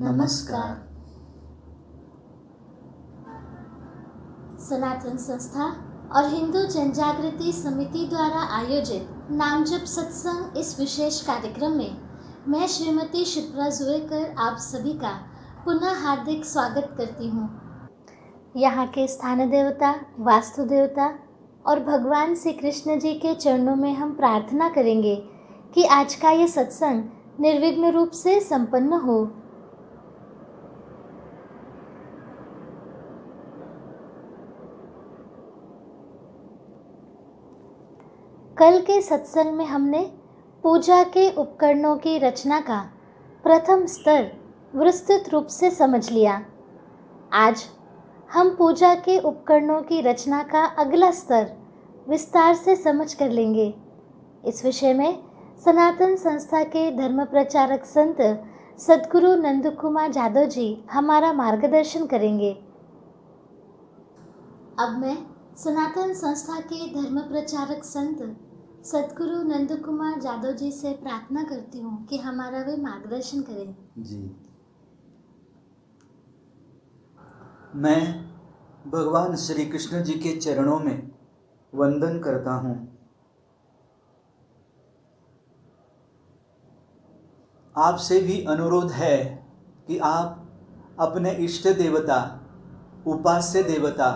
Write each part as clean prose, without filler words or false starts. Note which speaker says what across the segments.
Speaker 1: नमस्कार। सनातन संस्था और हिंदू जनजागृति समिति द्वारा आयोजित नामजप सत्संग इस विशेष कार्यक्रम में मैं श्रीमती शिप्रा जुवेकर आप सभी का पुनः हार्दिक स्वागत करती हूँ। यहाँ के स्थान देवता, वास्तु देवता और भगवान श्री कृष्ण जी के चरणों में हम प्रार्थना करेंगे कि आज का ये सत्संग निर्विघ्न रूप से संपन्न हो। कल के सत्संग में हमने पूजा के उपकरणों की रचना का प्रथम स्तर विस्तृत रूप से समझ लिया। आज हम पूजा के उपकरणों की रचना का अगला स्तर विस्तार से समझ कर लेंगे। इस विषय में सनातन संस्था के धर्म प्रचारक संत सद्गुरु नंदकुमार जादव जी हमारा मार्गदर्शन करेंगे। अब मैं सनातन संस्था के धर्म प्रचारक संत सद्गुरु नंदकुमार जादव जी से प्रार्थना करती हूँ कि हमारा वे मार्गदर्शन करें।
Speaker 2: जी, मैं भगवान श्री कृष्ण जी के चरणों में वंदन करता हूँ। आपसे भी अनुरोध है कि आप अपने इष्ट देवता, उपास्य देवता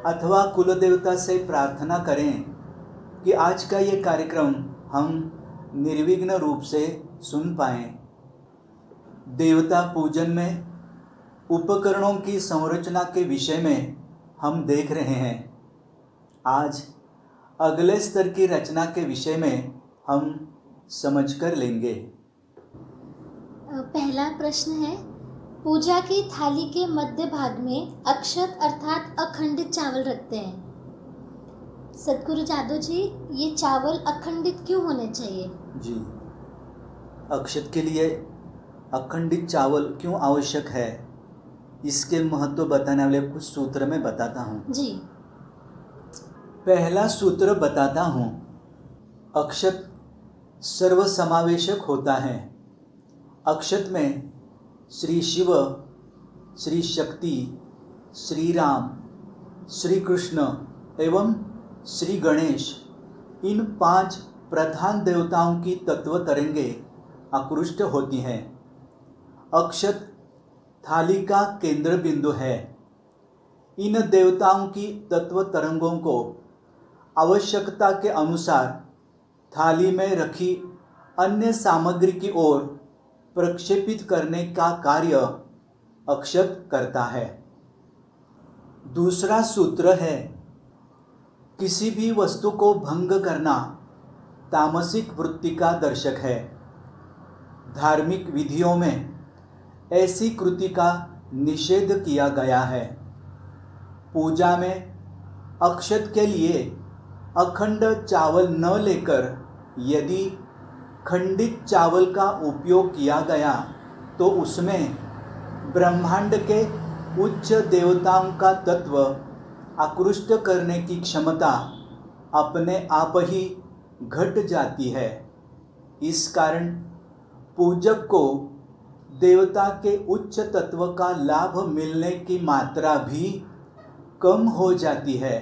Speaker 2: अथवा कुल देवता से प्रार्थना करें कि आज का ये कार्यक्रम हम निर्विघ्न रूप से सुन पाएं। देवता पूजन में उपकरणों की संरचना के विषय में हम देख रहे हैं। आज अगले स्तर की रचना के विषय में हम समझ कर लेंगे।
Speaker 1: पहला प्रश्न है, पूजा की थाली के मध्य भाग में अक्षत अर्थात अखंडित चावल रखते हैं। सद्गुरु जादव जी, ये चावल अखंडित क्यों होने चाहिए?
Speaker 2: जी, अक्षत के लिए अखंडित चावल क्यों आवश्यक है, इसके महत्व बताने वाले कुछ सूत्र में बताता हूँ।
Speaker 1: जी,
Speaker 2: पहला सूत्र बताता हूँ। अक्षत सर्वसमावेशक होता है। अक्षत में श्री शिव, श्री शक्ति, श्री राम, श्री कृष्ण एवं श्री गणेश, इन 5 प्रधान देवताओं की तत्व तरंगे आकृष्ट होती हैं। अक्षत थाली का केंद्र बिंदु है। इन देवताओं की तत्व तरंगों को आवश्यकता के अनुसार थाली में रखी अन्य सामग्री की ओर प्रक्षेपित करने का कार्य अक्षत करता है। दूसरा सूत्र है, किसी भी वस्तु को भंग करना तामसिक वृत्ति का दर्शक है। धार्मिक विधियों में ऐसी कृति का निषेध किया गया है। पूजा में अक्षत के लिए अखंड चावल न लेकर यदि खंडित चावल का उपयोग किया गया तो उसमें ब्रह्मांड के उच्च देवताओं का तत्व आकृष्ट करने की क्षमता अपने आप ही घट जाती है। इस कारण पूजक को देवता के उच्च तत्व का लाभ मिलने की मात्रा भी कम हो जाती है।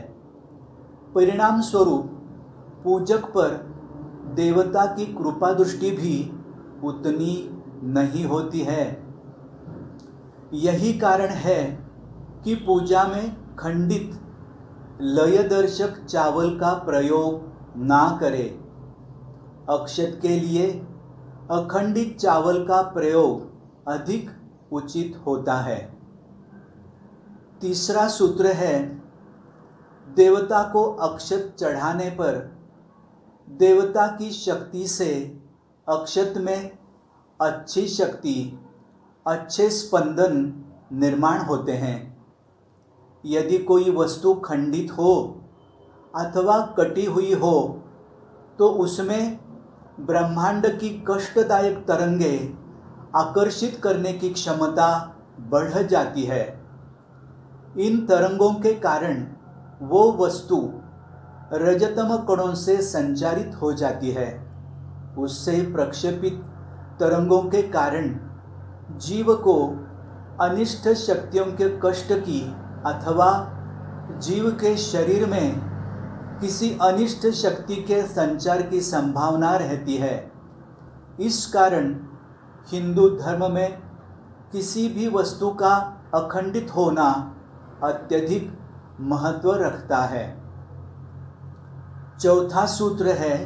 Speaker 2: परिणाम स्वरूप पूजक पर देवता की कृपा दृष्टि भी उतनी नहीं होती है। यही कारण है कि पूजा में खंडित लयदर्शक चावल का प्रयोग ना करें। अक्षत के लिए अखंडित चावल का प्रयोग अधिक उचित होता है। तीसरा सूत्र है, देवता को अक्षत चढ़ाने पर देवता की शक्ति से अक्षत में अच्छी शक्ति, अच्छे स्पंदन निर्माण होते हैं। यदि कोई वस्तु खंडित हो अथवा कटी हुई हो तो उसमें ब्रह्मांड की कष्टदायक तरंगे आकर्षित करने की क्षमता बढ़ जाती है। इन तरंगों के कारण वो वस्तु रजतम कणों से संचारित हो जाती है। उससे प्रक्षेपित तरंगों के कारण जीव को अनिष्ट शक्तियों के कष्ट की अथवा जीव के शरीर में किसी अनिष्ट शक्ति के संचार की संभावना रहती है। इस कारण हिंदू धर्म में किसी भी वस्तु का अखंडित होना अत्यधिक महत्व रखता है। चौथा सूत्र है,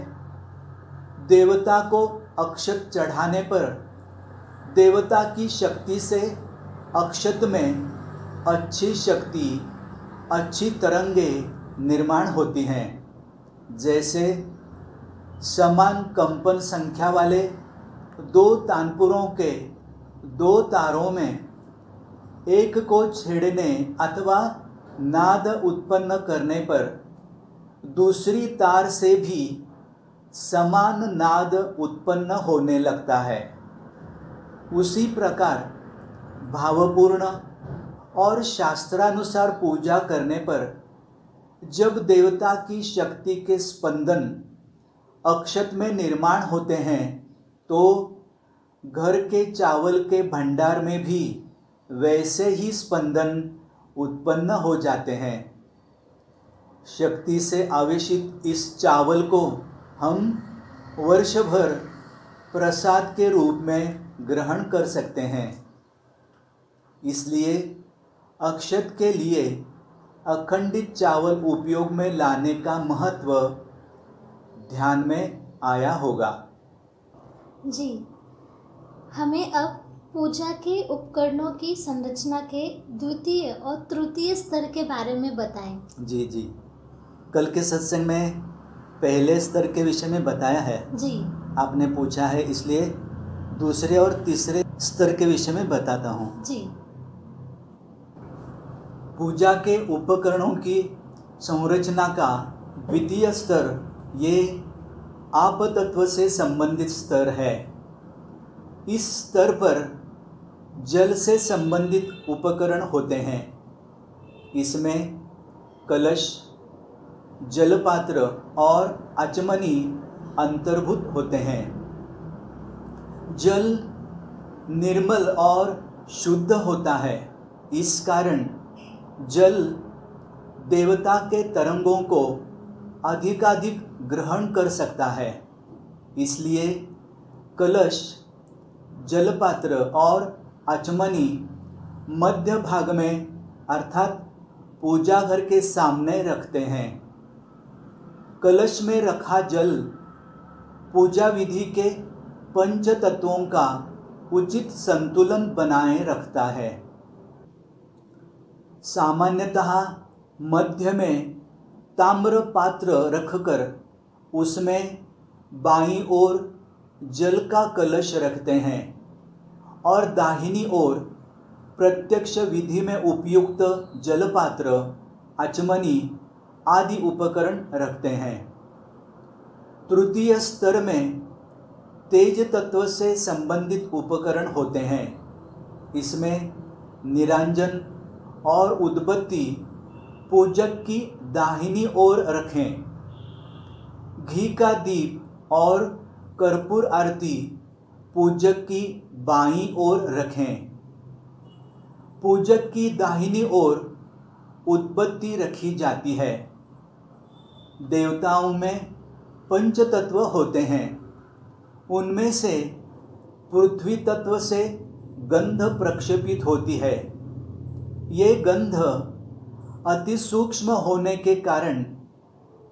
Speaker 2: देवता को अक्षत चढ़ाने पर देवता की शक्ति से अक्षत में अच्छी शक्ति, अच्छी तरंगें निर्माण होती हैं। जैसे समान कंपन संख्या वाले दो तानपुरों के दो तारों में एक को छेड़ने अथवा नाद उत्पन्न करने पर दूसरी तार से भी समान नाद उत्पन्न होने लगता है। उसी प्रकार भावपूर्ण और शास्त्रानुसार पूजा करने पर जब देवता की शक्ति के स्पंदन अक्षत में निर्माण होते हैं तो घर के चावल के भंडार में भी वैसे ही स्पंदन उत्पन्न हो जाते हैं। शक्ति से आवेशित इस चावल को हम वर्षभर प्रसाद के रूप में ग्रहण कर सकते हैं। इसलिए अक्षत के लिए अखंडित चावल उपयोग में लाने का महत्व ध्यान में आया होगा।
Speaker 1: जी, हमें अब पूजा के उपकरणों की संरचना के द्वितीय और तृतीय स्तर के बारे में बताएं।
Speaker 2: जी, कल के सत्संग में पहले स्तर के विषय में बताया है।
Speaker 1: जी,
Speaker 2: आपने पूछा है, इसलिए दूसरे और तीसरे स्तर के विषय में बताता हूँ।
Speaker 1: जी,
Speaker 2: पूजा के उपकरणों की संरचना का द्वितीय स्तर ये आप तत्व से संबंधित स्तर है। इस स्तर पर जल से संबंधित उपकरण होते हैं। इसमें कलश, जलपात्र और आचमनी अंतर्भूत होते हैं। जल निर्मल और शुद्ध होता है। इस कारण जल देवता के तरंगों को अधिकाधिक ग्रहण कर सकता है। इसलिए कलश, जलपात्र और आचमनी मध्य भाग में अर्थात पूजा घर के सामने रखते हैं। कलश में रखा जल पूजा विधि के पंच तत्वों का उचित संतुलन बनाए रखता है। सामान्यतः मध्य में ताम्र पात्र रखकर उसमें बाईं ओर जल का कलश रखते हैं और दाहिनी ओर प्रत्यक्ष विधि में उपयुक्त जलपात्र, आचमनी आदि उपकरण रखते हैं। तृतीय स्तर में तेज तत्व से संबंधित उपकरण होते हैं। इसमें निरांजन और उद्बत्ती पूजक की दाहिनी ओर रखें। घी का दीप और कर्पूर आरती पूजक की बाईं ओर रखें। पूजक की दाहिनी ओर उद्बत्ती रखी जाती है। देवताओं में पंच तत्व होते हैं। उनमें से पृथ्वी तत्व से गंध प्रक्षेपित होती है। ये गंध अति सूक्ष्म होने के कारण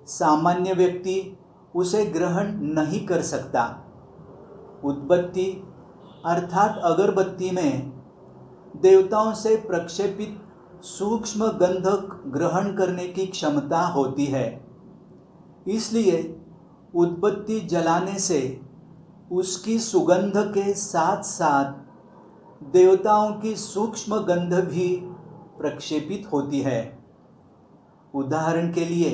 Speaker 2: सामान्य व्यक्ति उसे ग्रहण नहीं कर सकता। उद्बत्ती अर्थात अगरबत्ती में देवताओं से प्रक्षेपित सूक्ष्म गंध ग्रहण करने की क्षमता होती है। इसलिए उद्बत्ती जलाने से उसकी सुगंध के साथ साथ देवताओं की सूक्ष्म गंध भी प्रक्षेपित होती है। उदाहरण के लिए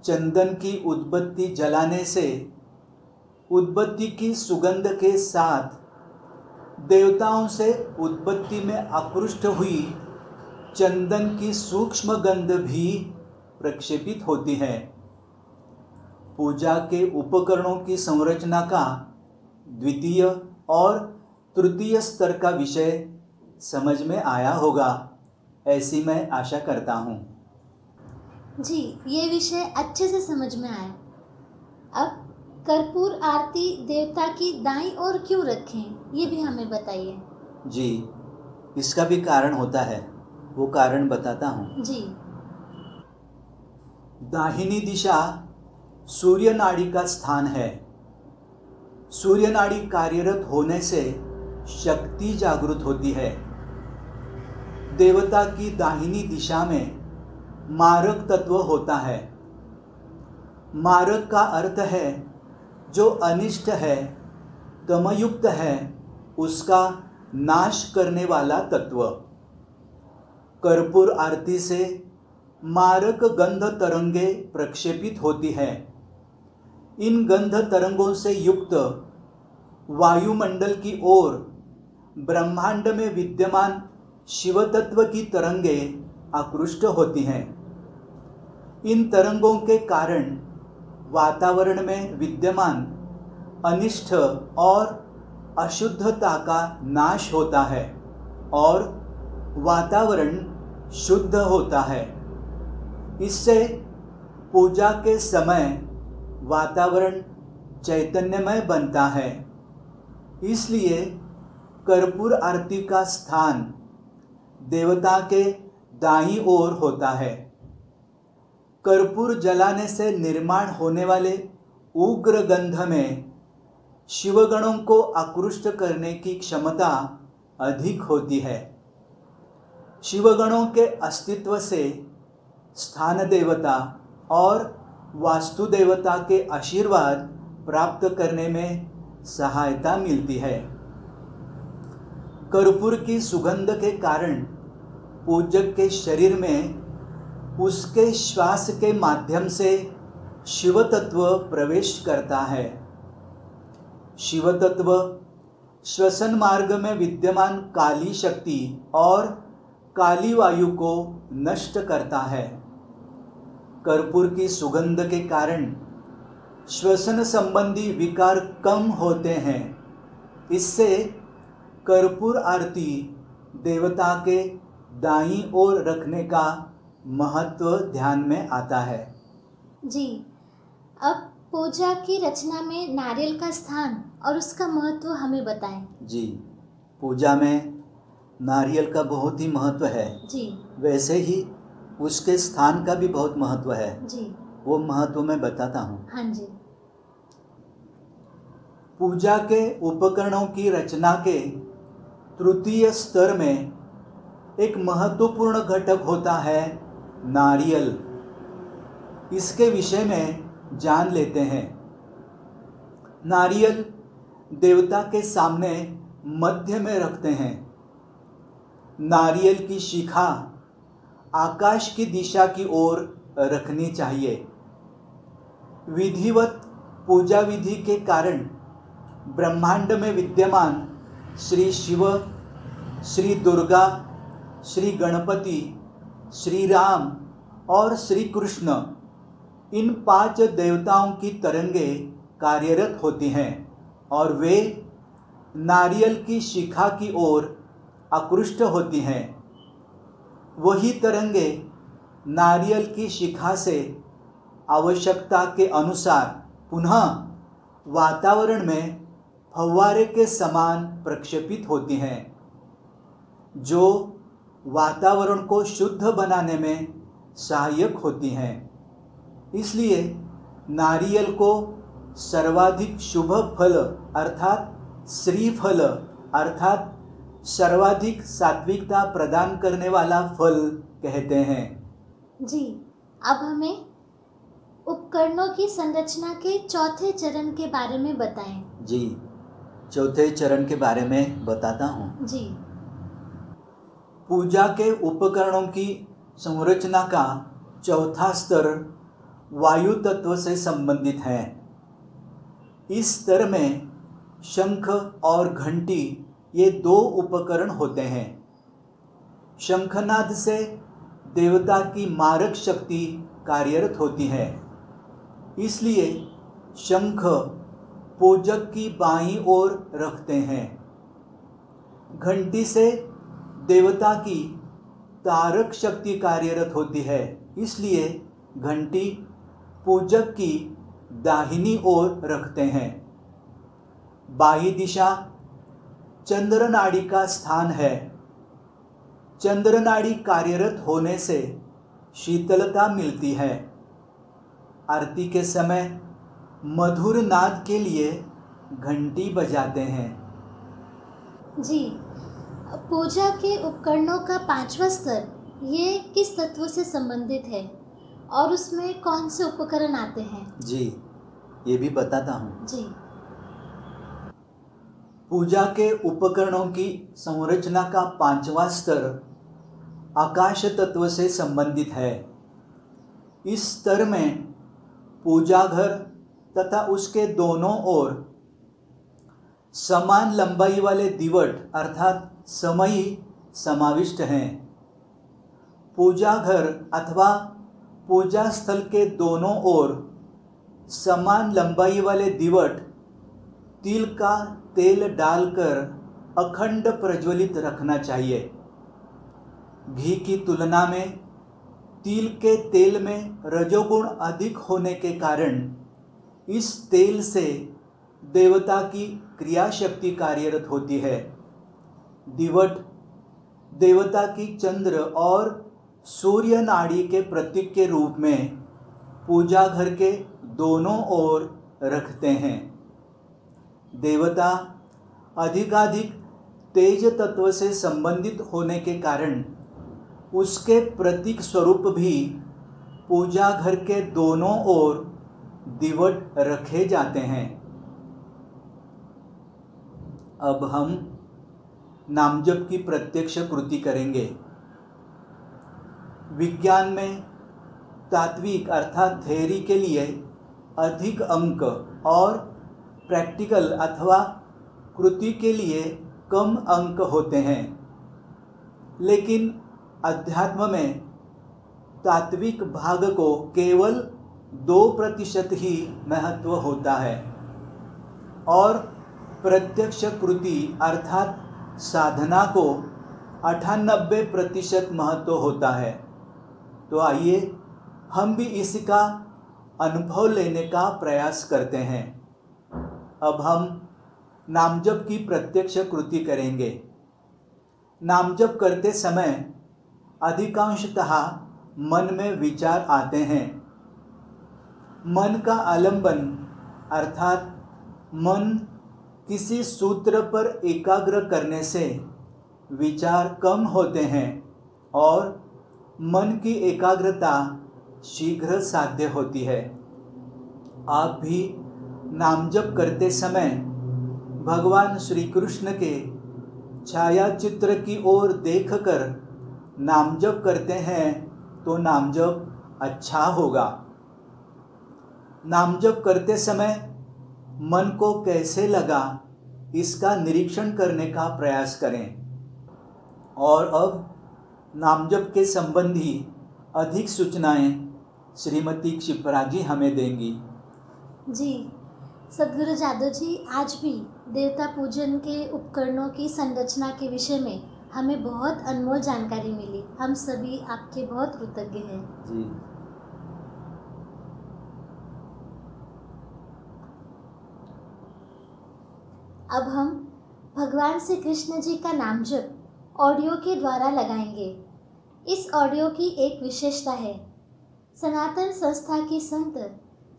Speaker 2: चंदन की उद्बत्ती जलाने से उद्बत्ती की सुगंध के साथ देवताओं से उद्बत्ती में आकृष्ट हुई चंदन की सूक्ष्म गंध भी प्रक्षेपित होती है। पूजा के उपकरणों की संरचना का द्वितीय और तृतीय स्तर का विषय समझ में आया होगा, ऐसी मैं आशा करता हूँ।
Speaker 1: जी, ये विषय अच्छे से समझ में आया। अब कर्पूर आरती देवता की दाईं ओर क्यों रखें, ये भी हमें बताइए।
Speaker 2: जी, इसका भी कारण होता है, वो कारण बताता हूँ।
Speaker 1: जी।
Speaker 2: दाहिनी दिशा सूर्य नाड़ी का स्थान है। सूर्य नाड़ी कार्यरत होने से शक्ति जागृत होती है। देवता की दाहिनी दिशा में मारक तत्व होता है। मारक का अर्थ है जो अनिष्ट है, तमयुक्त है, उसका नाश करने वाला तत्व। कर्पूर आरती से मारक गंध तरंगे प्रक्षेपित होती है। इन गंध तरंगों से युक्त वायुमंडल की ओर ब्रह्मांड में विद्यमान शिव तत्व की तरंगे आकृष्ट होती हैं। इन तरंगों के कारण वातावरण में विद्यमान अनिष्ट और अशुद्धता का नाश होता है और वातावरण शुद्ध होता है। इससे पूजा के समय वातावरण चैतन्यमय बनता है। इसलिए कर्पूर आरती का स्थान देवता के दाईं ओर होता है। कर्पूर जलाने से निर्माण होने वाले उग्र गंध में शिवगणों को आकृष्ट करने की क्षमता अधिक होती है। शिवगणों के अस्तित्व से स्थान देवता और वास्तु देवता के आशीर्वाद प्राप्त करने में सहायता मिलती है। कर्पूर की सुगंध के कारण पूजक के शरीर में उसके श्वास के माध्यम से शिव तत्व प्रवेश करता है। शिव तत्व श्वसन मार्ग में विद्यमान काली शक्ति और काली वायु को नष्ट करता है। कर्पूर की सुगंध के कारण श्वसन संबंधी विकार कम होते हैं। इससे कर्पूर आरती देवता के दाईं ओर रखने का महत्व ध्यान में आता है।
Speaker 1: जी, अब पूजा की रचना में नारियल का स्थान और उसका महत्व हमें बताएं।
Speaker 2: जी, पूजा में नारियल का बहुत ही महत्व है।
Speaker 1: जी।
Speaker 2: वैसे ही उसके स्थान का भी बहुत महत्व है।
Speaker 1: जी।
Speaker 2: वो महत्व मैं बताता हूँ।
Speaker 1: हाँ जी।
Speaker 2: पूजा के उपकरणों की रचना के तृतीय स्तर में एक महत्वपूर्ण घटक होता है नारियल। इसके विषय में जान लेते हैं। नारियल देवता के सामने मध्य में रखते हैं। नारियल की शिखा आकाश की दिशा की ओर रखनी चाहिए। विधिवत पूजा विधि के कारण ब्रह्मांड में विद्यमान श्री शिव, श्री दुर्गा, श्री गणपति, श्री राम और श्री कृष्ण, इन 5 देवताओं की तरंगे कार्यरत होती हैं और वे नारियल की शिखा की ओर आकृष्ट होती हैं। वही तरंगे नारियल की शिखा से आवश्यकता के अनुसार पुनः वातावरण में फव्वारे के समान प्रक्षेपित होती हैं, जो वातावरण को शुद्ध बनाने में सहायक होती हैं। इसलिए नारियल को सर्वाधिक शुभ फल अर्थात श्रीफल अर्थात सर्वाधिक सात्विकता प्रदान करने वाला फल कहते हैं।
Speaker 1: जी, अब हमें उपकरणों की संरचना के चौथे चरण के बारे में बताएं।
Speaker 2: जी, चौथे चरण के बारे में बताता हूँ।
Speaker 1: जी।
Speaker 2: पूजा के उपकरणों की संरचना का चौथा स्तर वायु तत्व से संबंधित है। इस स्तर में शंख और घंटी ये 2 उपकरण होते हैं। शंखनाद से देवता की मारक शक्ति कार्यरत होती है। इसलिए शंख पूजक की बाईं ओर रखते हैं। घंटी से देवता की तारक शक्ति कार्यरत होती है, इसलिए घंटी पूजक की दाहिनी ओर रखते हैं। बाह्य दिशा चंद्र नाड़ी का स्थान है। चंद्र नाड़ी कार्यरत होने से शीतलता मिलती है। आरती के समय मधुर नाद के लिए घंटी बजाते हैं।
Speaker 1: जी, पूजा के उपकरणों का 5वां स्तर ये किस तत्व से संबंधित है और उसमें कौन से उपकरण आते हैं?
Speaker 2: जी, ये भी बताता हूँ।
Speaker 1: जी,
Speaker 2: पूजा के उपकरणों की संरचना का 5वां स्तर आकाश तत्व से संबंधित है। इस स्तर में पूजा घर तथा उसके दोनों ओर समान लंबाई वाले दिवट अर्थात समई समाविष्ट हैं। पूजा घर अथवा पूजा स्थल के दोनों ओर समान लंबाई वाले दिवट तिल का तेल डालकर अखंड प्रज्वलित रखना चाहिए। घी की तुलना में तिल के तेल में रजोगुण अधिक होने के कारण इस तेल से देवता की क्रिया शक्ति कार्यरत होती है। दिवट देवता की चंद्र और सूर्य नाड़ी के प्रतीक के रूप में पूजा घर के दोनों ओर रखते हैं। देवता अधिकाधिक तेज तत्व से संबंधित होने के कारण उसके प्रतीक स्वरूप भी पूजा घर के दोनों ओर दिवट रखे जाते हैं। अब हम नामजप की प्रत्यक्ष कृति करेंगे। विज्ञान में तात्विक अर्थात थ्योरी के लिए अधिक अंक और प्रैक्टिकल अथवा कृति के लिए कम अंक होते हैं, लेकिन अध्यात्म में तात्विक भाग को केवल 2% ही महत्व होता है और प्रत्यक्ष कृति अर्थात साधना को 98% महत्व होता है। तो आइए हम भी इसका अनुभव लेने का प्रयास करते हैं। अब हम नामजप की प्रत्यक्ष कृति करेंगे। नामजप करते समय अधिकांशतः मन में विचार आते हैं। मन का आलंबन अर्थात मन किसी सूत्र पर एकाग्र करने से विचार कम होते हैं और मन की एकाग्रता शीघ्र साध्य होती है। आप भी नामजप करते समय भगवान श्री कृष्ण के छाया चित्र की ओर देखकर नामजप करते हैं तो नामजप अच्छा होगा। नामजप करते समय मन को कैसे लगा इसका निरीक्षण करने का प्रयास करें। और अब नामजप के संबंधी अधिक सूचनाएं श्रीमती क्षिप्रा जी हमें देंगी।
Speaker 1: जी, सद्गुरु जादव जी, आज भी देवता पूजन के उपकरणों की संरचना के विषय में हमें बहुत अनमोल जानकारी मिली। हम सभी आपके बहुत कृतज्ञ हैं।
Speaker 2: जी,
Speaker 1: अब हम भगवान श्री कृष्ण जी का नाम जप ऑडियो के द्वारा लगाएंगे। इस ऑडियो की एक विशेषता है, सनातन संस्था की संत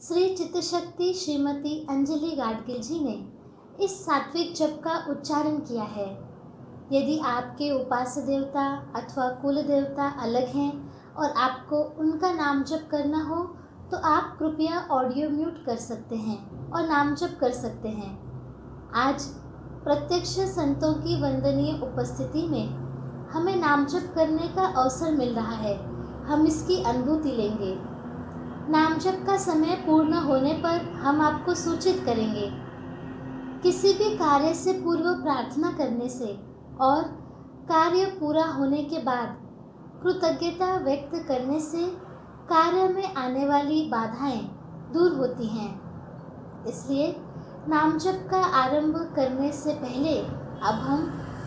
Speaker 1: श्री चित्तशक्ति श्रीमती अंजलि गाडगिल जी ने इस सात्विक जप का उच्चारण किया है। यदि आपके उपास्य देवता अथवा कुल देवता अलग हैं और आपको उनका नाम जप करना हो तो आप कृपया ऑडियो म्यूट कर सकते हैं और नाम जप कर सकते हैं। आज प्रत्यक्ष संतों की वंदनीय उपस्थिति में हमें नाम जप करने का अवसर मिल रहा है। हम इसकी अनुभूति लेंगे। नाम जप का समय पूर्ण होने पर हम आपको सूचित करेंगे। किसी भी कार्य से पूर्व प्रार्थना करने से और कार्य पूरा होने के बाद कृतज्ञता व्यक्त करने से कार्य में आने वाली बाधाएं दूर होती हैं। इसलिए नाम जप का आरंभ करने से पहले अब हम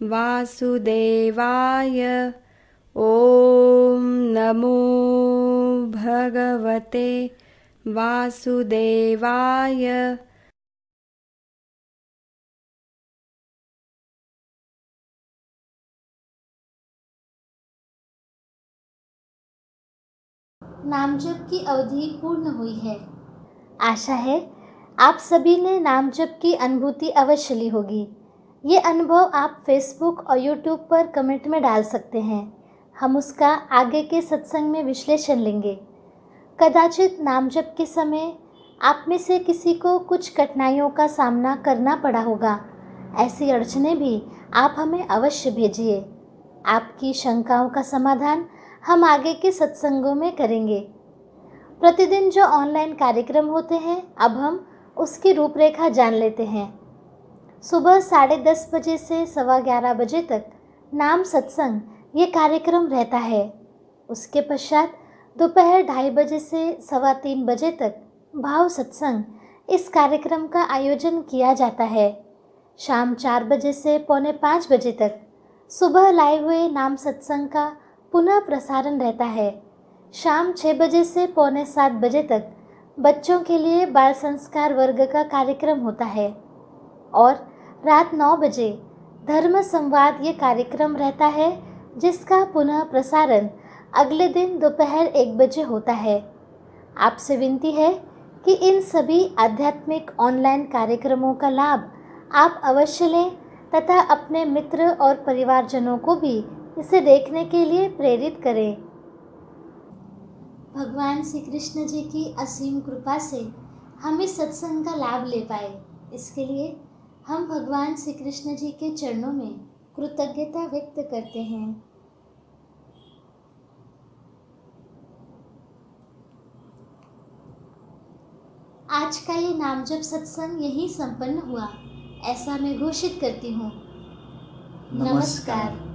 Speaker 3: वासुदेवाय। ॐ नमो भगवते वासुदेवाय।
Speaker 1: नाम जप की अवधि पूर्ण हुई है। आशा है आप सभी ने नाम जप की अनुभूति अवश्य ली होगी। ये अनुभव आप फेसबुक और यूट्यूब पर कमेंट में डाल सकते हैं। हम उसका आगे के सत्संग में विश्लेषण लेंगे। कदाचित नाम जप के समय आप में से किसी को कुछ कठिनाइयों का सामना करना पड़ा होगा। ऐसी अड़चनें भी आप हमें अवश्य भेजिए। आपकी शंकाओं का समाधान हम आगे के सत्संगों में करेंगे। प्रतिदिन जो ऑनलाइन कार्यक्रम होते हैं, अब हम उसकी रूपरेखा जान लेते हैं। सुबह 10:30 बजे से 11:15 बजे तक नाम सत्संग ये कार्यक्रम रहता है। उसके पश्चात दोपहर 2:30 बजे से 3:15 बजे तक भाव सत्संग इस कार्यक्रम का आयोजन किया जाता है। शाम 4 बजे से 4:45 बजे तक सुबह लाए हुए नाम सत्संग का पुनः प्रसारण रहता है। शाम 6 बजे से 6:45 बजे तक बच्चों के लिए बाल संस्कार वर्ग का कार्यक्रम होता है और रात 9 बजे धर्म संवाद ये कार्यक्रम रहता है, जिसका पुनः प्रसारण अगले दिन दोपहर 1 बजे होता है। आपसे विनती है कि इन सभी आध्यात्मिक ऑनलाइन कार्यक्रमों का लाभ आप अवश्य लें तथा अपने मित्र और परिवारजनों को भी इसे देखने के लिए प्रेरित करें। भगवान श्री कृष्ण जी की असीम कृपा से हम इस सत्संग का लाभ ले पाए, इसके लिए हम भगवान श्री कृष्ण जी के चरणों में कृतज्ञता व्यक्त करते हैं। आज का ये नाम जप सत्संग यहीं संपन्न हुआ, ऐसा मैं घोषित करती हूँ। नमस्कार।